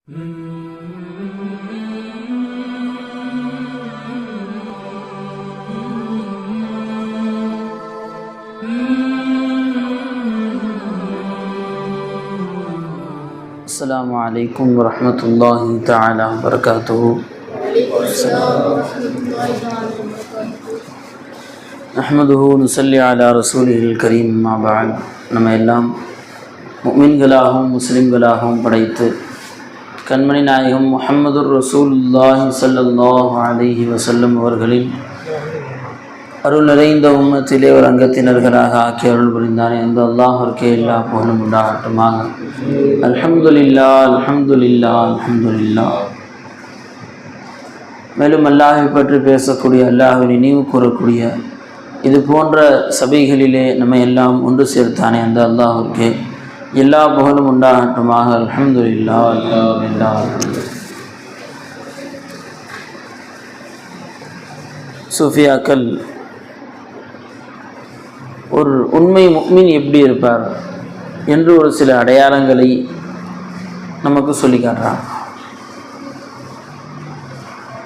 السلام عليكم ورحمة الله تعالى وبركاته. نحمده ونصلي على رسوله الكريم. ما بعد. நம்ம எல்லாம் முஃமின்களாகவும் முஸ்லிம்களாகவும் படைத்து கண்மணி நாயகம் முஹம்மதுர் ரசூலுல்லாஹி ஸல்லல்லாஹு அலைஹி வஸல்லம் அவர்களின் அருள் நிறைந்த உம்மத்திலே ஒரு அங்கத்தினர்களாக ஆக்கி அருள் புரிந்தானே அந்த அல்லாஹ்விற்கே எல்லா புகழும் உண்டாகட்டுமாக. அல்ஹம்துலில்லாஹ் அல்ஹம்துலில்லாஹ் அல்ஹம்துலில்லாஹ். மேலும் அல்லாஹை பற்றி பேசக்கூடிய, அல்லாஹ்வை நினைவு கூறக்கூடிய இது போன்ற சபைகளிலே நம்ம எல்லாம் ஒன்று சேர்த்தானே அந்த அல்லாஹ்விற்கே எல்லா புகழும் உண்டாகட்டுமாக. அல்ஹம்துலில்லாஹ் அல்ஹம்துலில்லாஹ். சூஃபியாக்கள் ஒரு உண்மை முஃமின் எப்படி இருப்பார் என்று ஒரு சில அடையாளங்களை நமக்கு சொல்லி காட்டுறாங்க.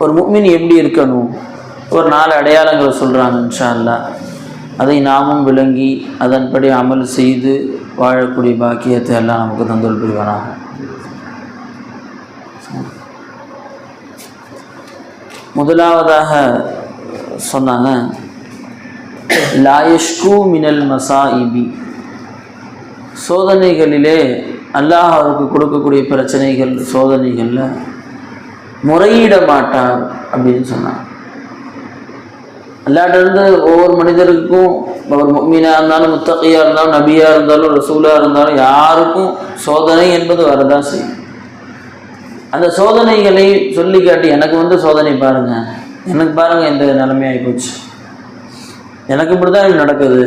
ஒரு முஃமின் எப்படி இருக்கணும், ஒரு 4 அடையாளங்களை சொல்கிறாங்க. இன்ஷா அல்லாஹ் அதை நாமும் விளங்கி அதன்படி அமல் செய்து வாழக்கூடிய பாக்கியத்தை எல்லாம் நமக்கு தந்தல் புரிவானாக. முதலாவதாக சொன்னாங்க, லா யஷ்கு மினல் மசாயிபி, சோதனைகளிலே அல்லாஹ் அவருக்கு கொடுக்கக்கூடிய பிரச்சனைகள் சோதனைகளில் முறையிட மாட்டார் அப்படின்னு சொன்னார். அல்லாஹ்விடமிருந்து ஒவ்வொரு மனிதருக்கும், அவர் முஃமினாக இருந்தாலும் முத்தகியாக இருந்தாலும் நபியாக இருந்தாலும் ரசூலாக இருந்தாலும் யாருக்கும் சோதனை என்பது வரதான் செய்யும். அந்த சோதனைகளை சொல்லி காட்டி, எனக்கு சோதனை பாருங்கள், எனக்கு பாருங்கள் இந்த நிலைமையாகி போச்சு, எனக்கு இப்படி தான் இது நடக்குது,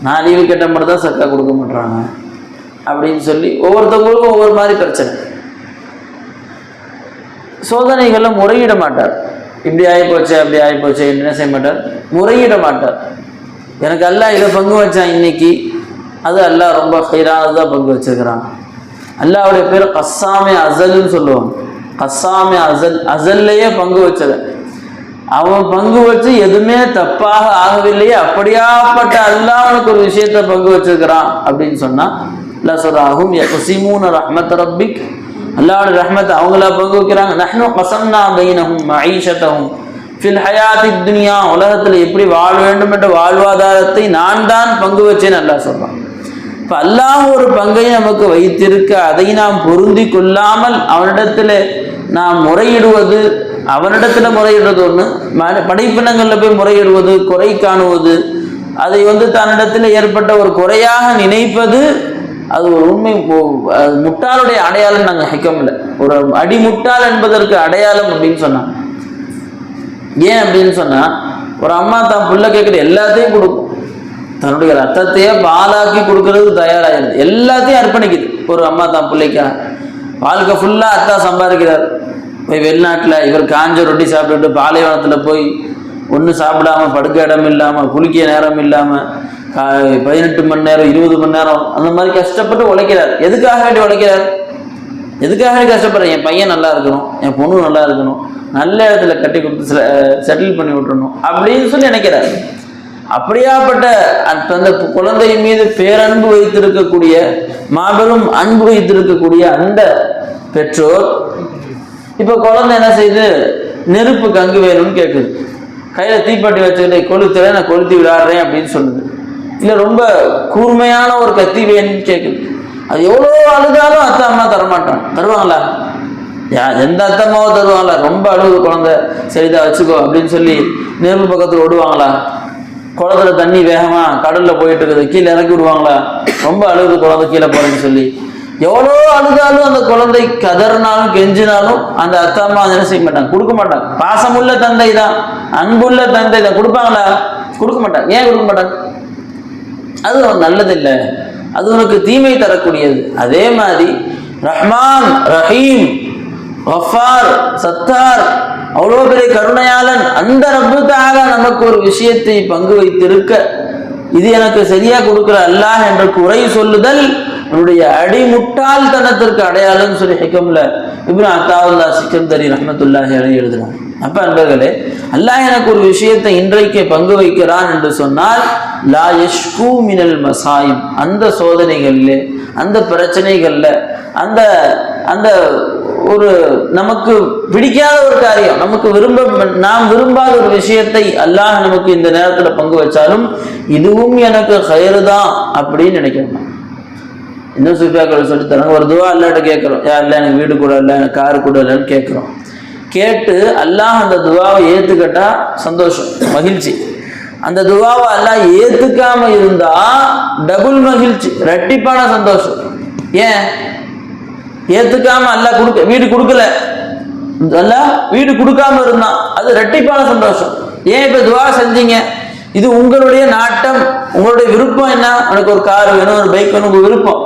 நான் லீவு கேட்ட மட்டும் தான் சக்கா கொடுக்க மாட்டுறாங்க அப்படின்னு சொல்லி ஒவ்வொருத்தவங்களுக்கும் ஒவ்வொரு மாதிரி பிரச்சனை. சோதனைகளில் முறையிட மாட்டார். இப்படி ஆகிப்போச்சு அப்படி ஆகிப்போச்சு என்ன செய்ய மாட்டார், முறையிட மாட்டார். எனக்கு அல்லாஹ் இதை பங்கு வச்சான் இன்னைக்கு, அது அல்லாஹ் ரொம்ப ஹைரானது தான் பங்கு வச்சுருக்கிறான். அல்லாஹ்வுடைய பேர் கஸ்ஸாமே அசல்னு சொல்லுவாங்க. கஸ்ஸாமே அசல், அசல்லையே பங்கு வச்சது. அவன் பங்கு வச்சு எதுவுமே தப்பாக ஆகவில்லையே, அப்படியாப்பட்ட அல்லாஹ் அவனுக்கு ஒரு விஷயத்தை பங்கு வச்சிருக்கிறான் அப்படின்னு சொன்னா அல்லாஹ் சொல்றாஹும் யக்ஸிமூன ரஹ்மத் ரப்பிக், அல்லாஹ்வுடைய ரஹ்மத்தை அவங்களா பங்கு வைக்கிறாங்க. நஹ்னு கஸம்னா பைனஹும் மஈஷத்தஹும் ஃபில் ஹயாத்தித் துன்யா, உலகத்தில் எப்படி வாழ வேண்டும் என்ற வாழ்வாதாரத்தை நான் தான் பங்கு வச்சேன்னு அல்லாஹ் சொல்றான். இப்போ அல்லாஹ் ஒரு பங்கை நமக்கு வைத்திருக்க அதை நாம் பொருந்தி கொள்ளாமல் அவனிடத்தில் நாம் முறையிடுவது, அவனிடத்தில் முறையிடுறது ஒன்று, படைப்பினங்களில் போய் முறையிடுவது, குறை காணுவது, அதை தன்னிடத்தில் ஏற்பட்ட ஒரு குறையாக நினைப்பது, அது ஒரு உண்மை முட்டாளுடைய அடையாளம். நாங்கள் ஹிக்கமில்ல ஒரு அடிமுட்டாள் என்பதற்கு அடையாளம் அப்படின்னு சொன்னாங்க. ஏன் அப்படின்னு சொன்னால், ஒரு அம்மா தான் புள்ள கேட்குற எல்லாத்தையும் கொடுக்கும், தன்னுடைய ரத்தத்தையே பாலாக்கி கொடுக்கறது தயாராகிடுது, எல்லாத்தையும் அர்ப்பணிக்குது. ஒரு அம்மா தான் பிள்ளைக்கா வாழ்க்கை ஃபுல்லாக அத்தா சம்பாதிக்கிறார். போய் வெளிநாட்டில் இவர் காஞ்ச ரொட்டி சாப்பிட்டுட்டு பாலைவனத்தில் போய் ஒன்றும் சாப்பிடாமல், படுக்க இடம் இல்லாமல், குளிக்க நேரம் இல்லாமல், 18 மணி நேரம் 20 மணி நேரம் அந்த மாதிரி கஷ்டப்பட்டு உழைக்கிறார். எதுக்காக வேண்டி உழைக்கிறார், எதுக்காக வேண்டி கஷ்டப்படுறேன், என் பையன் நல்லா இருக்கணும், என் பொண்ணு நல்லா இருக்கணும், நல்ல இடத்துல கட்டி கொடுத்து செட்டில் பண்ணி விட்டுறணும் அப்படின்னு சொல்லி நினைக்கிறார். அப்படியாப்பட்ட அந்த குழந்தை மீது பேரன்பு வைத்திருக்கக்கூடிய, மாபெரும் அன்பு வைத்திருக்கக்கூடிய அந்த பெற்றோர் இப்போ குழந்தை என்ன செய்யுது, நெருப்பு கங்கு வேணும்னு கேட்குது, கையில் தீப்பெட்டி வச்சுக்கிட்டு கொளுத்துறேன், நான் கொளுத்தி விளையாடுறேன் அப்படின்னு சொல்லுது. இல்லை ரொம்ப கூர்மையான ஒரு கத்தி வேணும்னு கேட்குது. அது எவ்வளோ அழுதாலும் அத்தை அம்மா தரமாட்டான். தருவாங்களா? எந்த அத்தை அம்மாவோ தருவாங்களா? ரொம்ப அழுகுது குழந்தை, சரிதான் வச்சுக்கோ அப்படின்னு சொல்லி நெருப்பு பக்கத்தில் விடுவாங்களா? குளத்துல தண்ணி வேகமாக கடலில் போயிட்டு இருக்குது, கீழே இறக்கி விடுவாங்களா? ரொம்ப அழுகுது குழந்தை, கீழே போகிறேன்னு சொல்லி எவ்வளோ அழுதாலும் அந்த குழந்தை கதறினாலும் கெஞ்சினாலும் அந்த அத்தா அம்மா என்ன செய்ய மாட்டாங்க, கொடுக்க மாட்டாங்க. பாசமுள்ள தந்தை தான், அன்புள்ள தந்தை தான், கொடுப்பாங்களா? கொடுக்க மாட்டாங்க. ஏன் கொடுக்க மாட்டாங்க? அது நல்லதில்லை, அது உனக்கு தீமை தரக்கூடியது. அதே மாதிரி ரஹ்மான், ரஹீம், கஃபார், சத்தார், அவ்வளோ பெரிய கருணையாளன் அந்த ரப்பு தஆலா நமக்கு ஒரு விஷயத்தை பங்கு வைத்திருக்க, இது எனக்கு சரியா கொடுக்குற அல்லாஹ் என்ற குறை சொல்லுதல் நம்முடைய அடிமுட்டாள்தனத்திற்கு அடையாளம் சொல்லி ஹிக்கம்ல இப்னு அத்தாவுல்லா சிக்கந்தரி ரஹ்மத்துல்லாஹி அலைஹி எழுதுறாங்க. அப்ப அன்பர்களே, அல்லாஹ் எனக்கு ஒரு விஷயத்தை இன்றைக்கு பங்கு வைக்கிறான் என்று சொன்னால், லா யஷ்கு மினல் மசாயிப், அந்த சோதனைகள்ல, அந்த பிரச்சனைகள்ல, அந்த அந்த ஒரு நமக்கு பிடிக்காத ஒரு காரியம், நமக்கு நாம் விரும்பாத ஒரு விஷயத்தை அல்லாஹ் நமக்கு இந்த நேரத்துல பங்கு வச்சாலும் இதுவும் எனக்கு கயிறு தான் அப்படின்னு நினைக்கணும். இன்னும் சூஃபியாக்கள் சொல்லி தராங்க, ஒரு துவா அல்லாஹ்ட்ட கேட்கிறோம், யா அல்லாஹ் எனக்கு வீடு கூட இல்லை, எனக்கு காரு கூட இல்லைன்னு கேட்கிறோம். கேட்டு அல்லாஹ் அந்த துவாவை ஏத்துக்கிட்டா சந்தோஷம், மகிழ்ச்சி. அந்த துவாவை அல்லாஹ் ஏத்துக்காம இருந்தா டபுள் மகிழ்ச்சி, ரெட்டிப்பான சந்தோஷம். ஏன் ஏத்துக்காம அல்லாஹ் வீடு கொடுக்கல, அல்லாஹ் வீடு கொடுக்காம இருந்தான், அது ரெட்டிப்பான சந்தோஷம். ஏன் இப்ப துவா செஞ்சீங்க, இது உங்களுடைய நாட்டம், உங்களுடைய விருப்பம் என்ன, எனக்கு ஒரு கார் வேணும், ஒரு பைக் வேணும், உங்க விருப்பம்,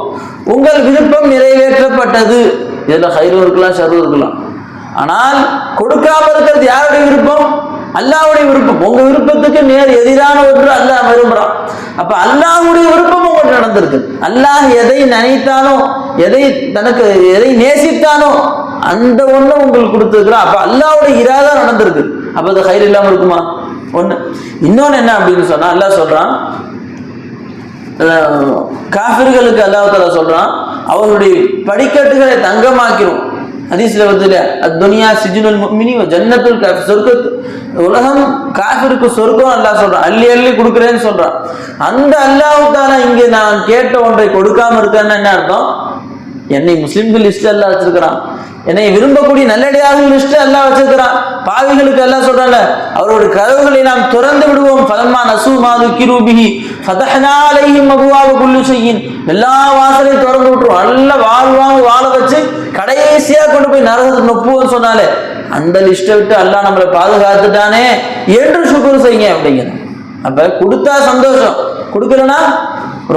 உங்கள் விருப்பம் நிறைவேற்றப்பட்டது. இதுல ஹைரும் இருக்கலாம், ஷர்ரும் இருக்கலாம். ஆனால் கொடுக்காம இருக்கிறது யாருடைய விருப்பம்? அல்லாஹ்வுடைய விருப்பம். உங்க விருப்பத்துக்கு நேர் எதிரான ஒன்று அல்லாஹ் விரும்புறான். அப்ப அல்லாஹ்வுடைய விருப்பம் உங்களுக்கு நடந்திருக்கு. அல்லாஹ் எதை நினைத்தானோ, எதை நேசித்தானோ அந்த ஒண்ணு உங்களுக்கு கொடுத்துருக்கிறான். அப்ப அல்லாஹ்வுடைய இராதா நடந்திருக்கு. அப்ப அது ஹைர் இல்லாம இருக்குமா? ஒண்ணு. இன்னொன்னு என்ன அப்படின்னு சொன்னா, அல்லாஹ் சொல்றான், காஃபிர்களுக்கு அல்லாஹ் தஆலா சொல்றான், அவர்களுடைய படிக்கட்டுகளை தங்கமாக்கிறோம். ஹதீஸ்ல வருதுல, அத்துனியா சிஜ்னுல் முஃமினி வ ஜன்னத்துல் காஃபிர், சொர்க்கத்து உலகம் காஃபிருக்கு சொர்க்கம் அல்லாஹ் சொல்றான், அள்ளி அள்ளி கொடுக்குறேன்னு சொல்றான். அந்த அல்லாஹ் தஆலா இங்கே நான் கேட்ட ஒன்றை கொடுக்காம இருக்கேன்னு என்ன அர்த்தம்? என்னை முஸ்லிம்கள் லிஸ்ட் அல்லாஹ் வச்சிருக்கிறான், என்னை விரும்பக்கூடிய நல்லடியார்கள் லிஸ்ட் அல்லாஹ் வச்சிருக்கிறான். பாவிகளுக்கு அல்லாஹ் சொல்றான்ல, அவருடைய கதவுகளை நாம் திறந்து விடுவோம். ஃபலம்மா நஸூ மா ذுகிரு பிஹி ஃபதஹ்னா அலைஹிம் அபுவாப குல்லி ஷைஇன், எல்லா வாசலையும் திறந்து விட்டுருவோம். நல்ல வாழ வச்சு கடைசியா கொண்டு போய் நரகத்துக்கு நொப்புவோம்னு சொன்னாலே, அந்த லிஸ்ட்டை விட்டு அல்லாஹ் நம்மளை பாதுகாத்துட்டானே என்று சுக்ர் செய்யுங்க அப்படிங்கிற. அப்ப கொடுத்தா சந்தோஷம், கொடுக்கலனா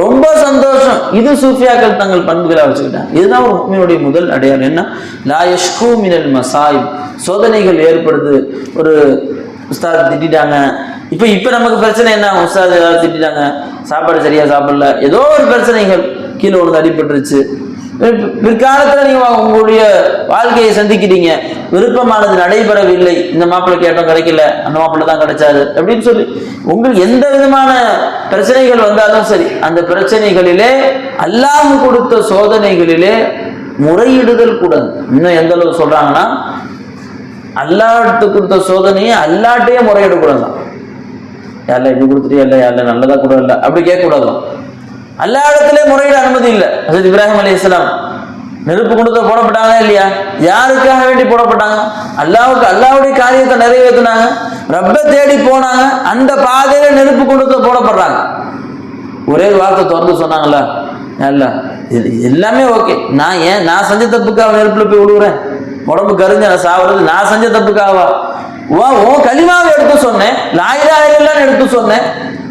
ரொம்ப சந்தோஷம். இது சூஃபியாக்கள் தங்கள் பண்புகளை வச்சுக்கிட்டாங்க. இதுதான் ஒரு முஃமினுடைய முதல் அடையாளம். என்ன? லா யஷ்கு மினல் மசாயிப், சோதனைகள் ஏற்படுது. ஒரு உஸ்தாத் திட்டாங்க, இப்ப நமக்கு பிரச்சனை என்ன? உஸ்தாத் ஏதாவது திட்டாங்க, சாப்பாடு சரியா சாப்பிடல, ஏதோ ஒரு பிரச்சனைகள், கீழே ஒன்று அடிபட்டுருச்சு. பிற்காலத்துல நீங்க உங்களுடைய வாழ்க்கையை சந்திக்கிறீங்க, விருப்பமானது நடைபெறவில்லை, இந்த மாப்பிள்ளை கேட்டோம் கிடைக்கல, அந்த மாப்பிள்ளை தான் கிடைச்சாரு அப்படின்னு சொல்லி உங்களுக்கு எந்த விதமான பிரச்சனைகள் வந்தாலும் சரி, அந்த பிரச்சனைகளிலே அல்லாஹ் கொடுத்த சோதனைகளிலே முறையிடுதல் கூடாது. இன்னும் எந்த அளவு சொல்றாங்கன்னா, அல்லாஹ்ட்டு கொடுத்த சோதனையை அல்லாஹ்ட்டே முறையிடக்கூடாதான். யாரில் இப்படி கொடுத்துட்டியா இல்லை, யாரில் நல்லதா கூட இல்லை அப்படி கேட்கக்கூடாதான். அல்லாஹ் இடத்திலே முறையிட அனுமதி இல்லை. ஹஜ்ரத் இப்ராஹிம் அலைஹிஸ்ஸலாம் நெருப்பு குண்டத்தை போடப்பட்டாங்க இல்லையா? யாருக்காக வேண்டி போடப்பட்டாங்க? அல்லாஹ்வுக்கு, அல்லாஹ்வுடைய காரியத்தை நிறைவேற்றினாங்க, ரப்பை தேடி போனாங்க, அந்த பாதையில நெருப்பு குண்டத்தை போடப்படுறாங்க. ஒரே வார்த்தை திறந்து சொன்னாங்களா, அல்ல எல்லாமே ஓகே, நான் செஞ்ச தப்புக்காக நெருப்புல போய் விடுறேன், உடம்பு கரிஞ்ச நான் சாவுறது நான் செஞ்ச தப்புக்காகவா? உன் கலிமாவை எடுத்து சொன்னேன், லா இலாஹ இல்லல்லாஹ்னு எடுத்து சொன்னேன்,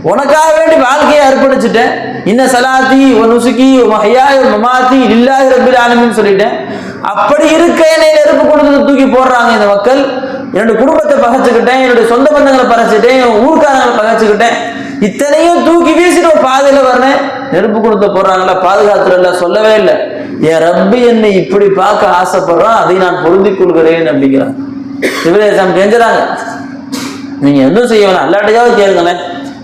உனக்காக வேண்டி வாழ்க்கையை அர்ப்பணிச்சுட்டேன், இன்ன சலாத்தி ஒ நுசுகி மஹ்யாய மமாத்தி லில்லாஹி ரப்பில் ஆலமீன் சொல்லிட்டேன். அப்படி இருக்க என்னை நெருப்பு கொடுத்து தூக்கி போடுறாங்க இந்த மக்கள். என்னுடைய குடும்பத்தை பகைச்சுக்கிட்டேன், என்னுடைய சொந்த பந்தங்களை பகைச்சிட்டேன், என் ஊர்க்காரங்களை பகைச்சுக்கிட்டேன், இத்தனையும் தூக்கி வீசிட்டு ஒரு பாதையில வரேன், நெருப்பு கொடுத்து போடுறாங்களா, பாதுகாத்துறல சொல்லவே இல்லை. என் ரப்பு என்னை இப்படி பார்க்க ஆசைப்படுறான், அதை நான் பொருந்திக் கொள்கிறேன் அப்படிங்கிறான். இவரேசம் கெஞ்சுறாங்க, நீங்க எதுவும் செய்ய வேணாம், அல்லாட்டையாவது கேளுங்களேன்,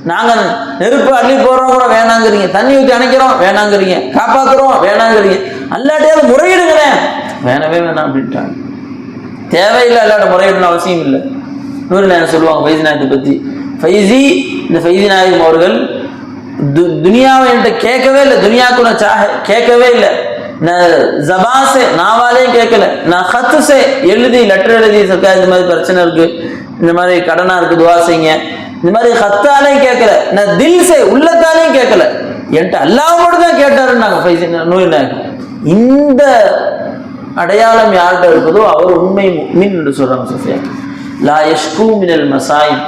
நாங்க நெருப்பு அள்ளி போடுறோம் கூட வேணாங்கிறீங்க, தண்ணி ஊற்றி அணைக்கிறோம் வேணாங்கிறீங்க, காப்பாத்துறோம் வேணாங்கிறீங்க, அல்லாட்டையாவது முறையிடுங்களேன். வேணவே வேணாம் அப்படின்ட்டாங்க. தேவையில்லை, அல்லாட்ட முறையிடணும் அவசியம் இல்லை. நூறு நாயகம் சொல்லுவாங்க ஃபைசி நாயகத்தை பத்தி, இந்த ஃபைசி நாயகம் அவர்கள் துனியாவை என்கிட்ட கேட்கவே இல்லை, துனியாக்குள்ள கேட்கவே இல்லை, ஜபாசே நாவாலையும் கேட்கல, நான் ஹத்துசே எழுதி லெட்டர் எழுதி சர்க்கார் இந்த மாதிரி பிரச்சனை இருக்கு, இந்த மாதிரி கடனா இருக்கு துவா செய்யுங்க, இந்த மாதிரி ஹத்தாலையும் கேட்கல, நான் தில்சே உள்ளத்தாலையும் கேட்கல, என்கிட்ட அல்லாஹ் மட்டும் தான் கேட்டாருன்னாங்க ஃபைசி நூறு நாயகம். இந்த அடையாளம் யார்கிட்ட இருக்குதோ அவர் உண்மை முஃமின் என்று சொல்றாங்க சஃபியா. லா யஷ்கு மினல் மசாயிப்,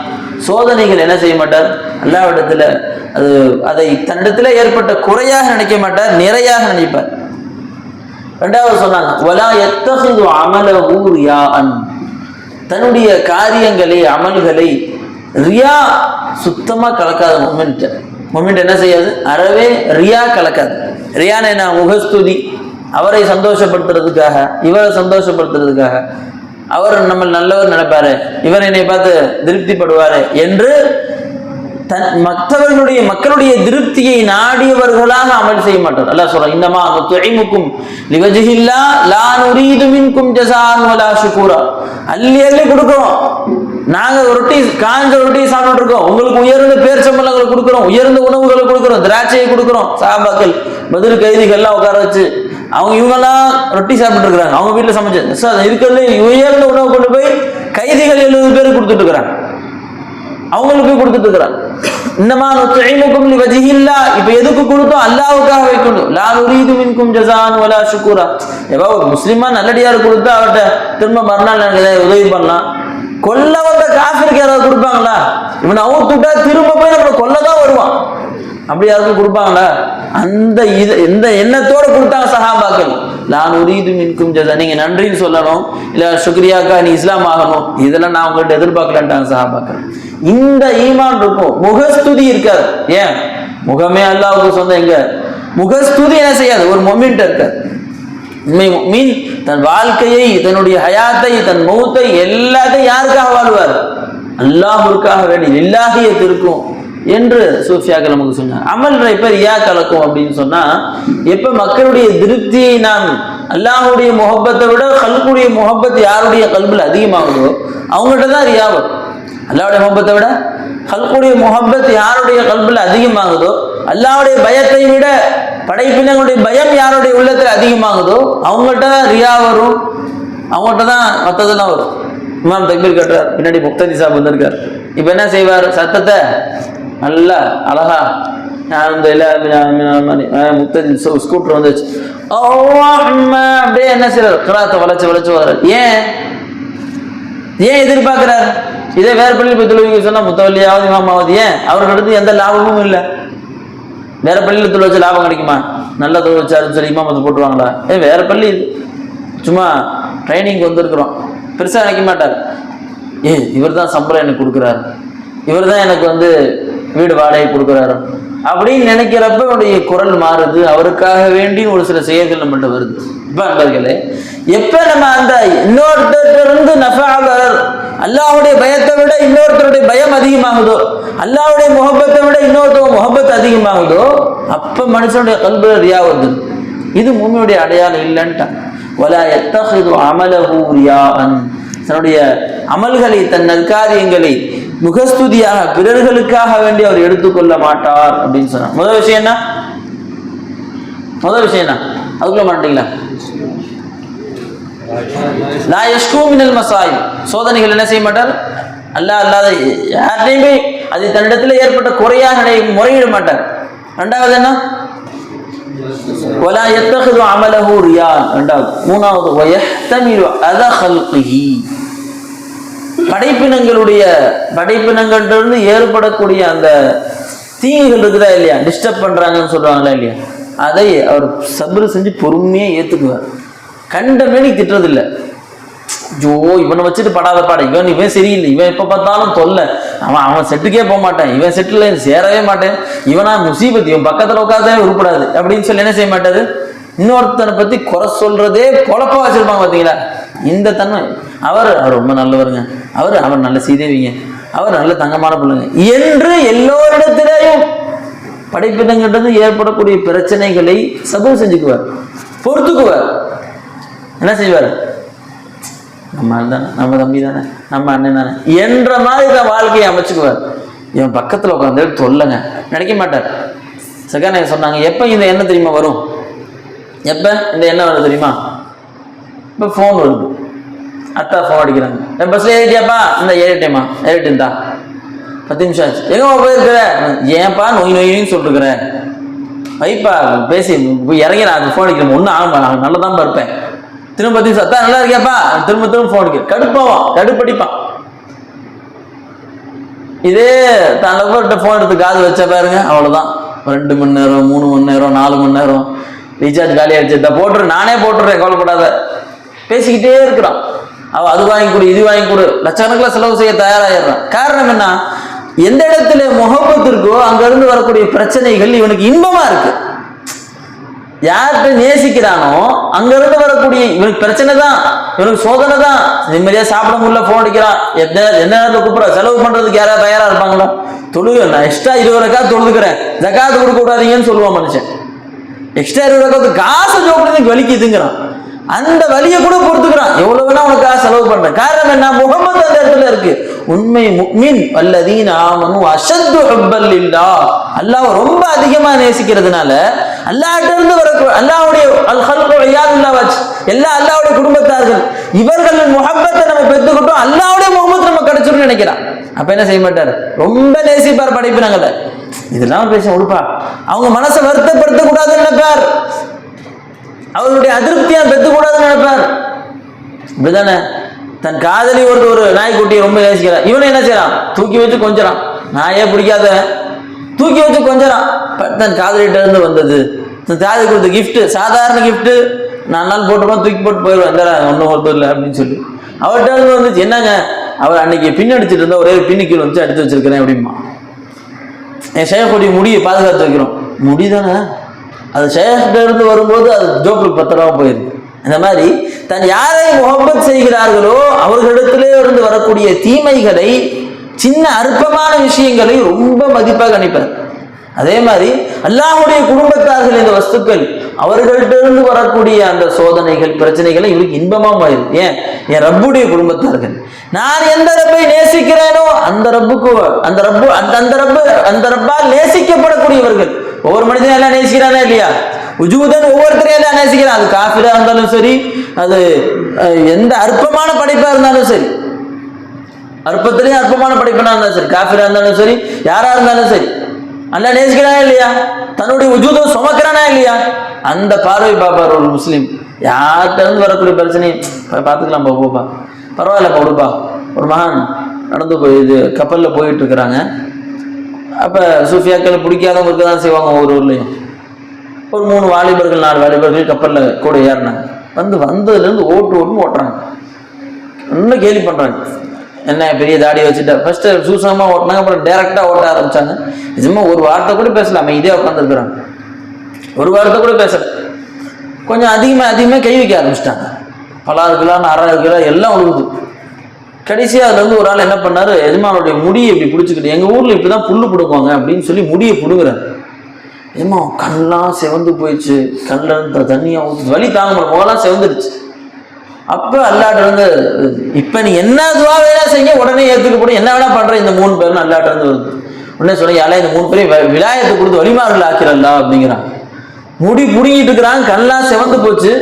சோதனைகள் என்ன செய்ய மாட்டார், அல்லாஹ்விடத்துல அதை தன்னிடத்துல ஏற்பட்ட குறையாக நினைக்க மாட்டார், நிறையாக நினைப்பார். ரெண்டாவது சொன்னாங்க, வலா யத்தஹிது அமலஹு ரியாஅன், தன்னுடைய காரியங்களை அமல்களை ரியா சுத்தமா கலக்காத முஃமின் என்ன செய்யாது, அறவே ரியா கலக்காது. ரியான்னு என்ன, முகஸ்துதி, அவரை சந்தோஷப்படுத்துறதுக்காக, இவரை சந்தோஷப்படுத்துறதுக்காக, அவர் நம்ம நல்லவர் நினைப்பாரு, இவர் என்னை பார்த்து திருப்திப்படுவாரு என்று மக்களுடைய திருப்தியை நாடியவர்களாக அமல் செய்ய மாட்டார். அல்லாஹ் சொல்றான், இன்னமா நுத்இமுக்கும் லிவஜ்ஹில்லா லா நுரீது மின்கும் ஜஸாஅன் வலா ஷுக்கூரா. அள்ளி அள்ளி கொடுக்கிறோம். நாங்க ரொட்டி, காஞ்ச ரொட்டி சாப்பிட்டு இருக்கோம், உங்களுக்கு உயர்ந்த பேர்ச்சம்பழங்களை கொடுக்குறோம், உயர்ந்த உணவுகளை கொடுக்குறோம், திராட்சையை கொடுக்குறோம். சஹாபாக்கள் பதில் கைதிகள்லாம் உட்கார வச்சு இவங்கெல்லாம் ரொட்டி சாப்பிட்டு இருக்கிறாங்க, அவங்க வீட்டுல சமைச்சு இருக்கிறது உயர்ந்த உணவு கொண்டு போய் கைதிகள் 70 பேருக்கு கொடுத்துட்டு இருக்கிறாங்க, அவங்களுக்கு போய் கொடுத்துட்டு இருக்கிறாங்க. இன்னமா நுத்இமுக்கும் லிவஜ்ஹில்லா. இப்ப எதுக்கு கொடுத்தோம்? அல்லாஹ்வுக்காக வைக்கணும். லா நுரீது மின்கும் ஜஸாஅன் வலா ஷுக்கூரா. ஏவா முஸ்லிமா நல்லடியார் கொடுத்தா அவர்கிட்ட திரும்ப மறுநாள் எனக்கு உதவி பண்ணலாம். கொல்ல வந்த காஃபிருக்கு யாராவது கொடுப்பாங்களா? இவனை அவுத்துட்டா திரும்ப போய் நம்மளை கொல்லதான் வருவான். அப்படி யாருக்கும் கொடுப்பாங்களா? அந்த இந்த எண்ணத்தோட கொடுத்தாங்க சஹாபாக்கள். லா நுரீது மின்கும் ஜஸா. நீங்க நன்றின்னு சொல்லணும், இல்ல சுக்ரியாக்கா நீ இஸ்லாம் ஆகணும், இதெல்லாம் நான் உங்கள்கிட்ட எதிர்பார்க்கலான்ட்டாங்க சஹாபாக்கள். இந்த ஈமான் இருக்கும், முகஸ்துதி இருக்காது. ஏன்? முகமே அல்லாஹ்வுக்கு சொந்தம். எங்க முகஸ்துதி என்ன செய்யாது? ஒரு மொமெண்ட் இருக்காது. மீன் தன் வாழ்க்கையை, தன்னுடைய ஹயாத்தை, தன் மௌத்தை எல்லாத்தையும் யாருக்காக வாழ்வார்? அல்லாஹ்வுக்காக வேண்டி லில்லாஹியத் இருக்கும் என்று சூஃபியாக்கள் நமக்கு சொன்னார். அமல் இப்ப ரியா கலக்கும் அப்படின்னு சொன்னா, எப்ப மக்களுடைய திருப்தியை நாம் அல்லாஹ்வுடைய முஹப்பத்தை விட கல்புடைய முஹப்பத் யாருடைய கல்புல அதிகமாகுதோ அவங்கள்ட்ட தான் ரியா வரும். அல்லாஹ்வுடைய முஹப்பத்தை விட கல்புடைய முஹப்பத் யாருடைய கல்புல அதிகமாகுதோ, அல்லாஹ்வுடைய பயத்தை விட படைப்பினங்களுடைய பயம் யாருடைய உள்ளத்துல அதிகமாகுதோ அவங்கள்ட்ட தான் ரியா வரும், அவங்கள்ட்ட தான் மற்றதெல்லாம் வரும். இமாம் தக்பீர் கட்டுறார், பின்னாடி முக்ததி சாப் வந்திருக்கார். இப்ப என்ன செய்வார்? சத்தத்தை நல்லா அழகா முக்ததி ஸ்கூட்டர் வந்துச்சு, அப்படியே என்ன செய்யறாரு? கிராத்தை வளைச்சு வளைச்சு வர்றாரு. ஏன் எதிர்பார்க்கிறார்? இதே வேற பள்ளியில் போய் தொழுவிக்க சொன்னா முத்தவல்லியாவது இமாமாவது, ஏன் அவருக்கு அடுத்து எந்த லாபமும் இல்லை. வேற பள்ளியில் தொழில் வச்சு லாபம் கிடைக்குமா? நல்லா தொழில் வச்சாருன்னு சொல்லி இமாமத்தை போட்டுருவாங்களா? வேற பள்ளி, சும்மா ட்ரைனிங் வந்திருக்கிறோம், பெருசா நினைக்க மாட்டார். இவர் தான் சம்பளம் எனக்கு கொடுக்குறாரு, இவர் தான் எனக்கு வீடு வாடகை கொடுக்குறாரு அப்படின்னு நினைக்கிறப்ப அவருடைய குரல் மாறுது. அவருக்காக வேண்டி ஒரு சில செயல்கள் நம்மகிட்ட வருது. இப்ப நண்பர்களே, எப்ப நம்ம அந்த இன்னொருத்தருந்து நஃபஅவர், அல்லாஹ்வுடைய பயத்தை விட இன்னொருத்தருடைய பயம் அதிகமாகுதோ, அல்லாஹ்வுடைய முஹப்பத்தை விட இன்னொருத்தர் முஹப்பத் அதிகமாகுதோ, அப்ப மனுஷனுடைய கல்புல ரியா வருது. இது மூமினுடைய அடையாளம் இல்லைன்ட்டான். வலா யத்தஹிது அமலஹு ரியாஅன். தன்னுடைய அமல்களை, தன் நற்காரியங்களை முகஸ்துதியாக பிறர்களுக்காக வேண்டி அவர் எடுத்துக்கொள்ள மாட்டார் அப்படின்னு சொன்னார். முதல் விஷயம் என்ன? அதுக்குள்ள மாட்டீங்களா? லா யஷ்கு மினல் மசாயிப். சோதனைகள் என்ன செய்ய மாட்டார்? அல்லாத யார்ட்டையுமே அது தன்னிடத்தில் ஏற்பட்ட குறையாக முறையிட மாட்டார். ரெண்டாவது என்ன? வலா யத்தஹிது அமலஹு ரியான். ரெண்டாவது. மூணாவது வயஹ்தமிலு அதா ஹல்கிஹி. படைப்பினங்கள்ட்ட ஏற்படக்கூடிய அந்த தீங்குகள் இருக்குதா இல்லையா, டிஸ்டர்ப் பண்றாங்கன்னு சொல்றாங்களா இல்லையா, அதை அவர் சப்ரு செஞ்சு பொறுமையா ஏத்துக்குவார். கண்டமேனி திட்டுறதில்லை. ஜோ இவனை வச்சுட்டு படாத பாட, இவன் சரியில்லை, இவன் எப்ப பார்த்தாலும் தொல்லை, அவன் செட்டுக்கே போக மாட்டேன், இவன் செட்டுல சேரவே மாட்டேன், இவனா முசீபத், இவன் பக்கத்துல உட்காந்தே உருப்படாது அப்படின்னு சொல்லி என்ன செய்ய மாட்டாரு? இன்னொருத்தனை பத்தி குறை சொல்றதே குழப்பம் வச்சிருப்பாங்க. பார்த்தீங்களா? இந்த தன்மை. அவர் ரொம்ப நல்லவருங்க, அவர் நல்ல சீதேவிங்க, அவர் நல்ல தங்கமான பிள்ளைங்க என்று எல்லோரிடத்திலேயும் படைப்பினங்கிட்ட ஏற்படக்கூடிய பிரச்சனைகளை சபூர் செஞ்சுக்குவார், பொறுத்துக்குவார். என்ன செய்வார்? நம்ம ஆள் தானே, நம்ம தம்பி தானே, நம்ம அண்ணன் தானே என்ற மாதிரி தான் வாழ்க்கையை அமைச்சுக்குவார். இவன் பக்கத்துல உட்காந்து தொல்லைங்க நினைக்க மாட்டார். சகான சொன்னாங்க, எப்ப இந்த எண்ணம் தெரியுமா வரும்? எப்ப இந்த எண்ணம் வருது தெரியுமா? இப்ப போன் வருது, அத்தா போன் அடிக்கிறாங்க, பஸ்ல ஏறிட்டியாப்பா? இந்த ஏறிட்டேமா, ஏறிட்டேன் தான் 10 நிமிஷம் ஆச்சு. எங்க போயிருக்கிற? ஏன்ப்பா நோய் நோயின்னு சொல்லிருக்கிற? வைப்பா பேசி இறங்கி நான் போன் அடிக்கிறேன், ஒன்றும் ஆகுமா, நான் நல்லதான் இருப்பேன். திரும்ப 10 நிமிஷம், அத்தா நல்லா இருக்கியாப்பா? திரும்ப போன் அடிக்க, கடுப்பாவான், கடுப்படிப்பான். இதே தான் லவ்வர்கிட்ட போன் எடுத்து காது வச்ச பாருங்க, அவ்வளவுதான். 2 மணி நேரம், 3 மணி நேரம், 4 மணி நேரம் ரீசார்ஜ் காலி ஆயிடுச்சு, போட்டுரு, நானே போட்டுறேன், கவலைப்படாத, பேசிக்கிட்டே இருக்கிறான். அவன் அது வாங்கி கொடு, இது வாங்கி கொடு, லட்சக்கணக்கில் செலவு செய்ய தயாராகிடுறான். காரணம் என்ன? எந்த இடத்துல முகப்பத் இருக்கோ அங்க இருந்து வரக்கூடிய பிரச்சனைகள் இவனுக்கு இன்பமா இருக்கு. யார்கிட்ட நேசிக்கிறானோ அங்கிருந்து வரக்கூடிய இவனுக்கு பிரச்சனை தான், இவனுக்கு சோதனை தான், நிம்மதியா சாப்பிட முடியல, போன் அடிக்கிறான், எந்த நேரத்தில் கூப்பிட, செலவு பண்றதுக்கு யாராவது தயாரா இருப்பாங்களா? தொழுக, நான் எக்ஸ்ட்ரா 20 ரக்காத் தொழுதுக்கிறேன், ஜகாத்து கொடுக்க கூடாதீங்கன்னு சொல்லுவான் மனுஷன். எக்ஸ்ட்ரா 20 ரக்காத்து காசு ஜோக்கிறதுக்கு வலிக்குதுங்கிறான். அந்த வலியை கூட பொறுத்துக்கிறான், எவ்வளவு வேணா உனக்காக செலவு பண்றேன். காரணம் என்ன? முகமது அந்த இடத்துல இருக்கு. உண்மை முஃமின் வல்லதீன ஆமனு அஷத்து ஹுப்பல் லில்லாஹ், அல்லாஹ் ரொம்ப அதிகமா நேசிக்கிறதுனால அல்லாஹ்ட்ட இருந்து வர அல்லாஹ்வுடைய அல் ஹல்கு இயாதுல்லாஹ் வச் எல்லா அல்லாஹ்வுடைய குடும்பத்தார்கள் இவர்களின் முஹப்பத்தை நம்ம பெற்றுக்கிட்டோம், அல்லாஹ்வுடைய முஹப்பத் நம்ம கிடைச்சிரும் நினைக்கிறான். அப்ப என்ன செய்ய மாட்டார்? ரொம்ப நேசிப்பார் படைப்பினங்களை. இதெல்லாம் பேச உடுப்பா, அவங்க மனசை வருத்தப்படுத்த கூடாதுன்னு நினைப்பார், அவர்களுடைய அதிருப்தியா பெற்றுக்கூடாதுன்னு நினைப்பார். இப்படிதானே? தன் காதலி ஒரு நாய்க்குட்டியை ரொம்ப நேசிக்கிறார், இவனை என்ன செய்யறான்? தூக்கி வச்சு கொஞ்சறான். நாயே பிடிக்காத தூக்கி வச்சு கொஞ்சறான். தன் காதலிட்ட இருந்து வந்தது, தன் காதலி கொடுத்த கிஃப்ட், சாதாரண கிஃப்ட், 4 நாள் போட்டுருவான், தூக்கி போட்டு போயிடுவான், இந்த ஒன்றும் ஒருத்தர் இல்லை அப்படின்னு சொல்லி. அவர்கிட்ட இருந்து வந்துச்சு, என்னங்க அவர் அன்னைக்கு பின் அடிச்சுட்டு இருந்தா ஒரே பின்னிக்கீழ் வச்சு எடுத்து வச்சிருக்கிறேன் அப்படிமா. என் ஷேஃபுடைய முடியை பாதுகாத்து வைக்கிறோம், முடிதானே அது ஷேஃப்ட இருந்து வரும்போது அது ஜோப்புக்கு 10 ரூபா போயிருக்கு. இந்த மாதிரி தன் யாரை முஹப்பத் செய்கிறார்களோ அவர்களிடத்திலே இருந்து வரக்கூடிய தீமைகளை, சின்ன அற்பமான விஷயங்களை ரொம்ப மதிப்பாக கணிப்பார். அதே மாதிரி அல்லாஹ்வுடைய குடும்பத்தார்கள் இந்த வஸ்துக்கள் அவர்கள்ட்ட இருந்து வரக்கூடிய அந்த சோதனைகள் பிரச்சனைகளை இவருக்கு இன்பமா மாறிடும். ஏன்? என் ரப்புடைய குடும்பத்தார்கள், நான் எந்த ரப்பை நேசிக்கிறேனோ அந்த ரப்புக்கு அந்த ரப்பால் நேசிக்கப்படக்கூடியவர்கள். ஒவ்வொரு மனிதனும் எல்லாம் நேசிக்கிறானா இல்லையா? உஜூதன் ஒவ்வொருத்தரையும் எல்லாம் நேசிக்கிறான். அது காஃபிரா இருந்தாலும் சரி, அது எந்த அற்பமான படைப்பா இருந்தாலும் சரி, அற்பத்திலேயே அற்பமான படைப்பனா இருந்தாலும் சரி, காஃபிரா இருந்தாலும் சரி, யாரா இருந்தாலும் சரி, அல்ல நேசிக்கிறானா இல்லையா? தன்னுடைய உஜூதம் சுமக்கிறானா இல்லையா? அந்த பார்வை பாப்பார் ஒரு முஸ்லீம். யார்கிட்ட இருந்து வரக்கூடிய பிரச்சனை பார்த்துக்கலாம், போப்பா பரவாயில்ல போடுப்பா. ஒரு மகான் நடந்து இது கப்பலில் போயிட்டு இருக்கிறாங்க. அப்போ சூஃபியாக்கள் பிடிக்காதவங்க இருக்க தான் செய்வாங்க. ஒவ்வொரு ஊர்லேயும் ஒரு 3 வாலிபர்கள் 4 வாலிபர்கள் கப்பலில் கூட ஏறினாங்க. வந்ததுலேருந்து ஓட்டுன்னு ஓட்டுறாங்க. இன்னும் கேலி பண்ணுறாங்க, என்ன பெரிய தாடி வச்சுட்டா. ஃபர்ஸ்ட் சூசகமாக ஓட்டினாங்க, அப்புறம் டைரக்டாக ஓட்ட ஆரம்பிச்சாங்க. நிஜமா ஒரு வார்த்தை கூட பேசலாம, இதே உட்காந்துருக்குறாங்க, ஒரு வார்த்தை கூட பேசல. கொஞ்சம் அதிகமாக கை வைக்க ஆரம்பிச்சிட்டாங்க. 10 கிலோ 6 கிலோ எல்லாம் உழுகுது. கடைசியாக அதுல இருந்து ஒரு ஆள் என்ன பண்ணாரு, எஜமானுடைய முடியை இப்படி பிடிச்சிக்கிட்டு, எங்க ஊர்ல இப்படிதான் புல்லு பிடுங்குவாங்க அப்படின்னு சொல்லி முடியை பிடுங்குறாரு. எஜமா கண்ணெல்லாம் செவந்து போயிடுச்சு, கண்ணில் இருந்து தண்ணியா ஊற்றி வலி தாங்க முடியல, முகலாம் செவந்துடுச்சு. அப்ப அல்லாட்ட இருந்து, இப்ப நீ என்ன துவா வேணா செய்ய உடனே ஏத்துக்கப்படும், என்ன வேணா பண்ற, இந்த 3 பேரும் அல்லாட்ட இருந்து வருது. உடனே சொன்னீங்க, அல்ல இந்த 3 பேரையும் விலாயத்தை கொடுத்து வழிமாறுகள் ஆக்கிறல்லா அப்படிங்கிறான். முடி புடுங்கிட்டு இருக்கிறாங்க, கண்ணெல்லாம் செவந்து போச்சு,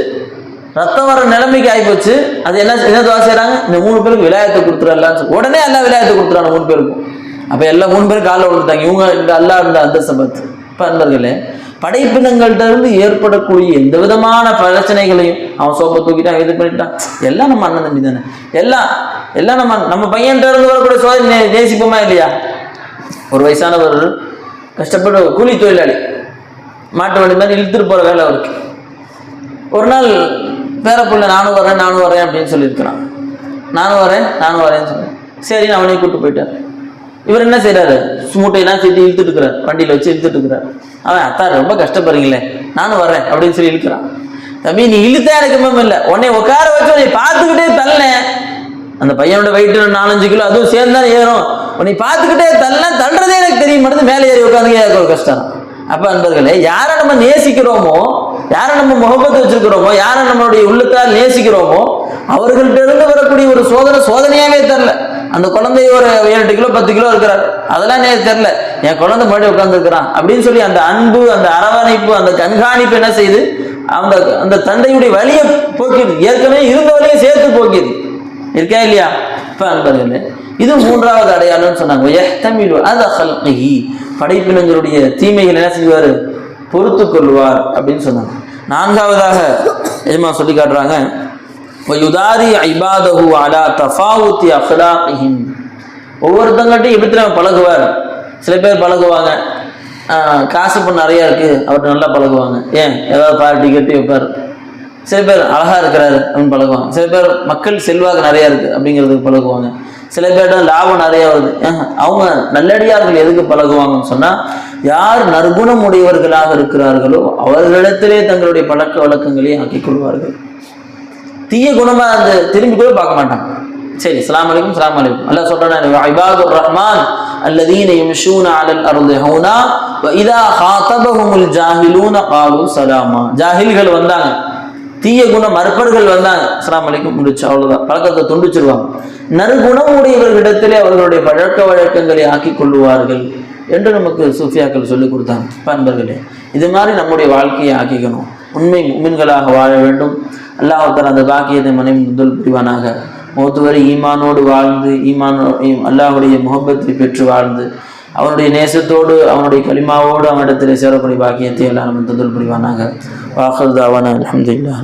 ரத்தம் வர நிலைமைக்கு ஆகி போச்சு. அது என்ன துவா செய்யறாங்க, இந்த 3 பேருக்கு விலாயத்தை கொடுத்துடலான்னு உடனே அல்லா விலாயத்தை கொடுத்துறாங்க 3 பேருக்கும். அப்ப எல்லாம் 3 பேரும் காலில் விழுந்தாங்க. இவங்க இந்த அல்லா இருந்த அந்த சம்பத்து. இப்ப அன்பர்களே, படைப்பினங்கள்ட்ட இருந்து ஏற்படக்கூடிய எந்த விதமான பிரச்சனைகளையும், அவன் சோப்பை தூக்கிட்டான், இது பண்ணிட்டான், எல்லாம் நம்ம அண்ணன் தம்பி தானே, எல்லாம் நம்ம பையன்கிட்ட இருந்து வரக்கூடிய சோதனை நேசிப்போமா இல்லையா? ஒரு வயசானவர் கஷ்டப்பட்டு கூலி தொழிலாளி, மாட்டு வண்டி மாதிரி இழுத்துட்டு போற வேலை அவருக்கு. ஒரு நாள் பேர பிள்ளை நானும் வரேன் அப்படின்னு சொல்லியிருக்கிறான். நானும் வரேன்னு சொன்னேன். சரி, நான் அவனையும் கூப்பிட்டு போயிட்டேன். இவர் என்ன செய்யறாரு, மூட்டையெல்லாம் சேர்த்து இழுத்துட்டு இருக்கிறார், வண்டியில வச்சு இழுத்துட்டு இருக்கிறார். அவன் அத்தா ரொம்ப கஷ்டப்படுறீங்களே, நானும் வரேன் அப்படின்னு சொல்லி இழுக்கிறான். தம்பி நீ இழுத்தா எனக்கு இல்லை, உன்னை உட்கார வச்சு உன்னை பார்த்துக்கிட்டே தள்ளேன். அந்த பையனோட வெயிட் 4-5 கிலோ அதுவும் சேர்ந்தாலும் ஏறும். உன்னை பார்த்துக்கிட்டே தள்ளுறதே எனக்கு தெரிய மாட்டேது, மேலே ஏறி உட்காந்து ஒரு கஷ்டம். அப்ப அன்பர்களே, யாரை நம்ம நேசிக்கிறோமோ, யாரை நம்ம முகப்பத்து வச்சிருக்கிறோமோ, யாரை நம்மளுடைய உள்ளத்தால் நேசிக்கிறோமோ, அவர்கள்ட்ட இருந்து வரக்கூடிய ஒரு சோதனையாவே தெரியல. அந்த குழந்தை ஒரு 7-8 கிலோ 10 கிலோ இருக்கிறார், அதெல்லாம் தெரியல, என் குழந்தை முன்னாடி உட்கார்ந்து இருக்கிறான் அப்படின்னு சொல்லி அந்த அன்பு, அந்த அரவணைப்பு, அந்த கண்காணிப்பு என்ன செய்யுது, அந்த தந்தையுடைய வலியை போக்கிது, ஏற்கனவே இருந்த வழியை சேர்த்து போக்கிது. இருக்கா இல்லையா? இப்ப அன்பர்களே, இது 3வது அடையாளம்னு சொன்னாங்க. படைப்பினங்களுடைய தீமைகள் என்ன செய்வாரு, பொறுத்து கொள்வார் அப்படின்னு சொன்னாங்க. 4வதாக எஜமா சொல்லி காட்டுறாங்க, ஒவ்வொருத்தங்கிட்டையும் எப்படி பழகுவார். சில பேர் பழகுவாங்க, காசு இப்போ நிறைய இருக்கு அவர்கிட்ட நல்லா பழகுவாங்க, ஏன் ஏதாவது பார்ட்டி கட்டி வைப்பார். சில பேர் அழகா இருக்கிறாரு அப்படின்னு பழகுவாங்க. சில பேர் மக்கள் செல்வாக்கு நிறைய இருக்கு அப்படிங்கிறதுக்கு பழகுவாங்க. சில பேர்ட்ட லாபம் நிறைய வருது, அவங்க நல்லடியார்கள் எதுக்கு பழகுவாங்கன்னு சொன்னா, யார் நற்குணம் உடையவர்களாக இருக்கிறார்களோ அவர்களிடத்திலே தங்களுடைய பழக்க வழக்கங்களை ஆக்கிக் கொள்வார்கள். தீய குணமா அந்த திரும்பி கூட பார்க்க மாட்டாங்க. சரி, அஸ்ஸலாமு அலைக்கும் அஸ்ஸலாமு அலைக்கும். அல்லாஹ் சொல்றானே, இபாதுர் ரஹ்மான் அல்லதீன யம்ஷூன அலல் அர்தி ஹௌனா வ இதா ஹாதபஹுமுல் ஜாஹிலூன காலு சலாமா. ஜாஹில்கள் வந்தாங்க, தீய குண மறுப்பர்கள் வந்தாங்க, அஸ்ஸலாமு அலைக்கும் முடிச்சு, அவ்வளவுதான், பழக்கத்தை துண்டிச்சிருவாங்க. நற்குணம் உடையவர்களிடத்திலே அவர்களுடைய பழக்க வழக்கங்களை ஆக்கிக் கொள்ளுவார்கள் என்று நமக்கு சூஃபியாக்கள் சொல்லிக் கொடுத்தாங்க. பண்பர்களே, இது மாதிரி நம்முடைய வாழ்க்கையை ஆக்கிக்கணும். உண்மை முஃமின்களாக வாழ வேண்டும். அல்லாஹ் தஆலா அந்த பாக்கியத்தை மனைவி முதல் புரிவானாக. மௌத்து வரை ஈமானோடு வாழ்ந்து, அல்லாஹ்வுடைய முஹப்பத்தை பெற்று வாழ்ந்து, அவனுடைய நேசத்தோடு அவனுடைய கலிமாவோடு அவனிடத்தில் சேரக்கூடிய பாக்கியத்தை எல்லாம் நம்ம தந்தல் புரிவானாக. வாஹிர் தாவானா அல்ஹம்துலில்லாஹ்.